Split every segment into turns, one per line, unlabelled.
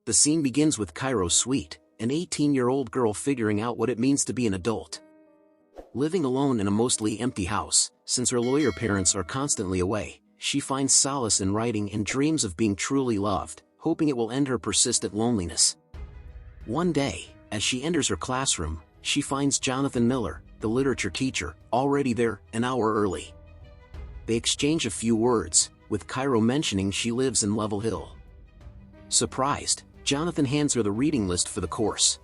The scene begins with Cairo's suite, an 18-year-old girl figuring out what it means to be an adult. Living alone in a mostly empty house, since her lawyer parents are constantly away, she finds solace in writing and dreams of being truly loved, hoping it will end her persistent loneliness. One day, as she enters her classroom, she finds Jonathan Miller, the literature teacher, already there, an hour early. They exchange a few words, with Cairo mentioning she lives in Level Hill. Surprised, Jonathan hands her the reading list for the course.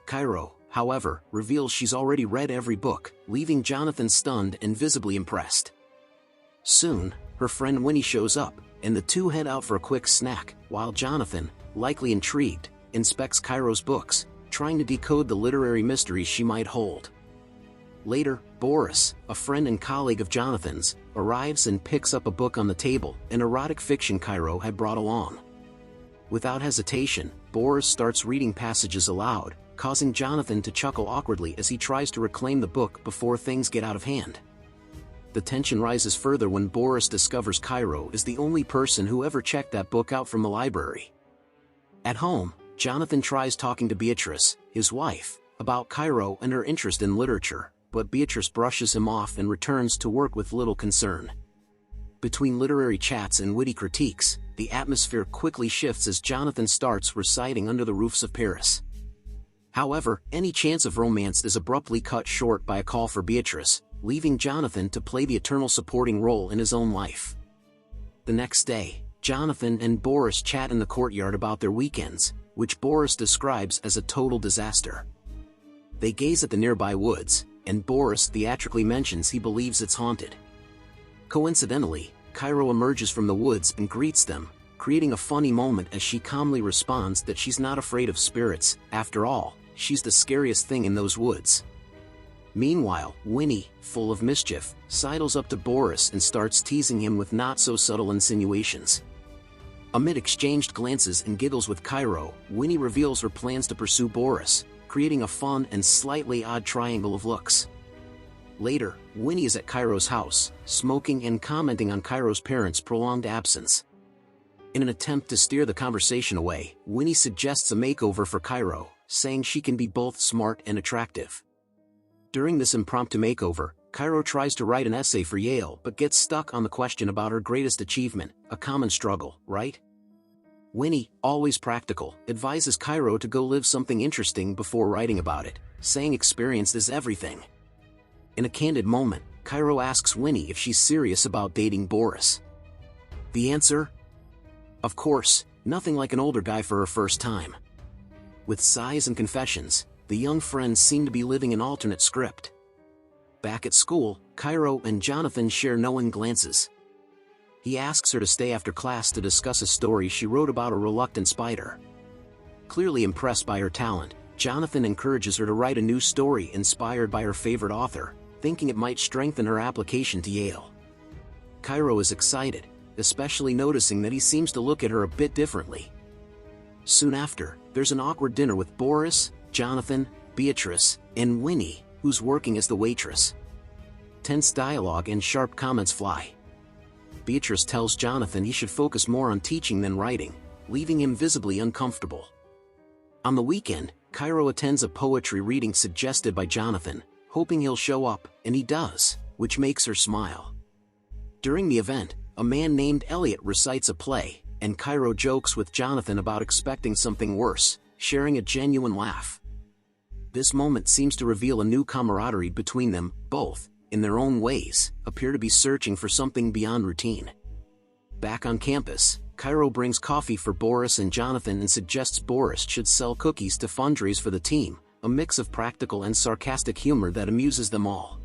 Cairo, however, reveals she's already read every book, leaving Jonathan stunned and visibly impressed. Soon, her friend Winnie shows up, and the two head out for a quick snack, while Jonathan, likely intrigued, inspects Cairo's books, trying to decode the literary mysteries she might hold. Later, Boris, a friend and colleague of Jonathan's, arrives and picks up a book on the table, an erotic fiction Cairo had brought along. Without hesitation, Boris starts reading passages aloud, causing Jonathan to chuckle awkwardly as he tries to reclaim the book before things get out of hand. The tension rises further when Boris discovers Cairo is the only person who ever checked that book out from the library. At home, Jonathan tries talking to Beatrice, his wife, about Cairo and her interest in literature, but Beatrice brushes him off and returns to work with little concern. Between literary chats and witty critiques, the atmosphere quickly shifts as Jonathan starts reciting Under the Roofs of Paris. However, any chance of romance is abruptly cut short by a call for Beatrice, leaving Jonathan to play the eternal supporting role in his own life. The next day, Jonathan and Boris chat in the courtyard about their weekends, which Boris describes as a total disaster. They gaze at the nearby woods, and Boris theatrically mentions he believes it's haunted. Coincidentally, Cairo emerges from the woods and greets them, creating a funny moment as she calmly responds that she's not afraid of spirits. After all, she's the scariest thing in those woods. Meanwhile, Winnie, full of mischief, sidles up to Boris and starts teasing him with not-so-subtle insinuations. Amid exchanged glances and giggles with Cairo, Winnie reveals her plans to pursue Boris, creating a fun and slightly odd triangle of looks. Later, Winnie is at Cairo's house, smoking and commenting on Cairo's parents' prolonged absence. In an attempt to steer the conversation away, Winnie suggests a makeover for Cairo, saying she can be both smart and attractive. During this impromptu makeover, Cairo tries to write an essay for Yale but gets stuck on the question about her greatest achievement, a common struggle, right? Winnie, always practical, advises Cairo to go live something interesting before writing about it, saying experience is everything. In a candid moment, Cairo asks Winnie if she's serious about dating Boris. The answer? Of course, nothing like an older guy for her first time. With sighs and confessions, the young friends seem to be living an alternate script. Back at school, Cairo and Jonathan share knowing glances. He asks her to stay after class to discuss a story she wrote about a reluctant spider. Clearly impressed by her talent, Jonathan encourages her to write a new story inspired by her favorite author, thinking it might strengthen her application to Yale. Cairo is excited, especially noticing that he seems to look at her a bit differently. Soon after, there's an awkward dinner with Boris, Jonathan, Beatrice, and Winnie, who's working as the waitress. Tense dialogue and sharp comments fly. Beatrice tells Jonathan he should focus more on teaching than writing, leaving him visibly uncomfortable. On the weekend, Cairo attends a poetry reading suggested by Jonathan, hoping he'll show up, and he does, which makes her smile. During the event, a man named Elliot recites a play, and Cairo jokes with Jonathan about expecting something worse, sharing a genuine laugh. This moment seems to reveal a new camaraderie between them. Both, in their own ways, appear to be searching for something beyond routine. Back on campus, Cairo brings coffee for Boris and Jonathan and suggests Boris should sell cookies to fundraise for the team, a mix of practical and sarcastic humor that amuses them all.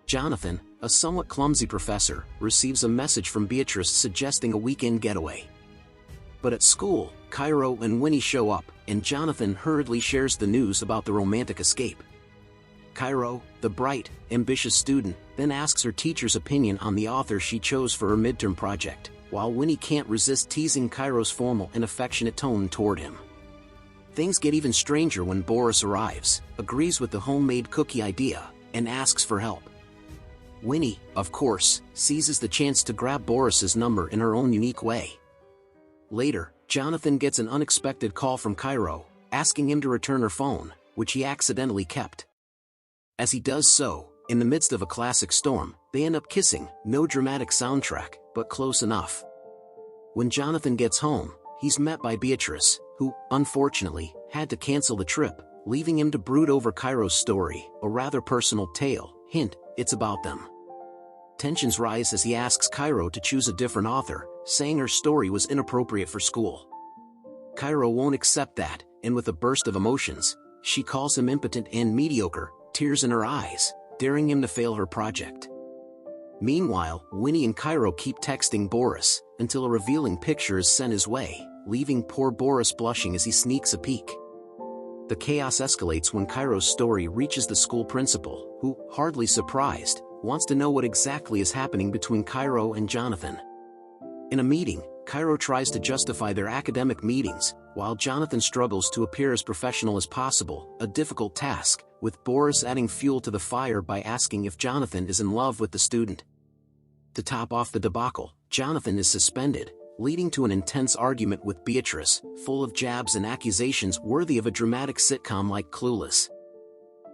Jonathan, a somewhat clumsy professor, receives a message from Beatrice suggesting a weekend getaway. But at school, Cairo and Winnie show up, and Jonathan hurriedly shares the news about the romantic escape. Cairo, the bright, ambitious student, then asks her teacher's opinion on the author she chose for her midterm project, while Winnie can't resist teasing Cairo's formal and affectionate tone toward him. Things get even stranger when Boris arrives, agrees with the homemade cookie idea, and asks for help. Winnie, of course, seizes the chance to grab Boris's number in her own unique way. Later, Jonathan gets an unexpected call from Cairo, asking him to return her phone, which he accidentally kept. As he does so, in the midst of a classic storm, they end up kissing, no dramatic soundtrack, but close enough. When Jonathan gets home, he's met by Beatrice, who, unfortunately, had to cancel the trip, leaving him to brood over Cairo's story, a rather personal tale. Hint, it's about them. Tensions rise as he asks Cairo to choose a different author, saying her story was inappropriate for school. Cairo won't accept that, and with a burst of emotions, she calls him impotent and mediocre, tears in her eyes, daring him to fail her project. Meanwhile, Winnie and Cairo keep texting Boris, until a revealing picture is sent his way, leaving poor Boris blushing as he sneaks a peek. The chaos escalates when Cairo's story reaches the school principal, who, hardly surprised, wants to know what exactly is happening between Cairo and Jonathan. In a meeting, Cairo tries to justify their academic meetings, while Jonathan struggles to appear as professional as possible, a difficult task, with Boris adding fuel to the fire by asking if Jonathan is in love with the student. To top off the debacle, Jonathan is suspended, leading to an intense argument with Beatrice, full of jabs and accusations worthy of a dramatic sitcom like Clueless.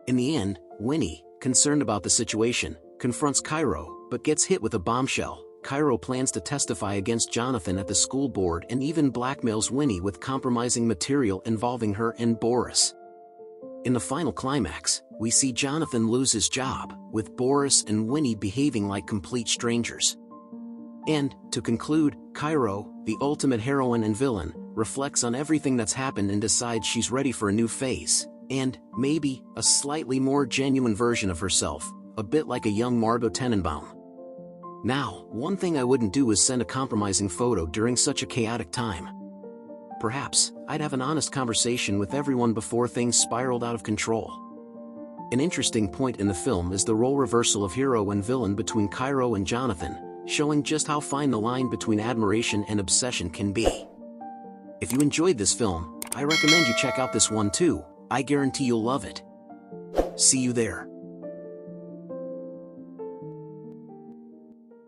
In the end, Winnie, concerned about the situation, confronts Cairo, but gets hit with a bombshell. Cairo plans to testify against Jonathan at the school board and even blackmails Winnie with compromising material involving her and Boris. In the final climax, we see Jonathan lose his job, with Boris and Winnie behaving like complete strangers. And, to conclude, Cairo, the ultimate heroine and villain, reflects on everything that's happened and decides she's ready for a new phase, and, maybe, a slightly more genuine version of herself, a bit like a young Margot Tenenbaum. Now, one thing I wouldn't do is send a compromising photo during such a chaotic time. Perhaps, I'd have an honest conversation with everyone before things spiraled out of control. An interesting point in the film is the role reversal of hero and villain between Cairo and Jonathan, showing just how fine the line between admiration and obsession can be. If you enjoyed this film, I recommend you check out this one too. I guarantee you'll love it. See you there.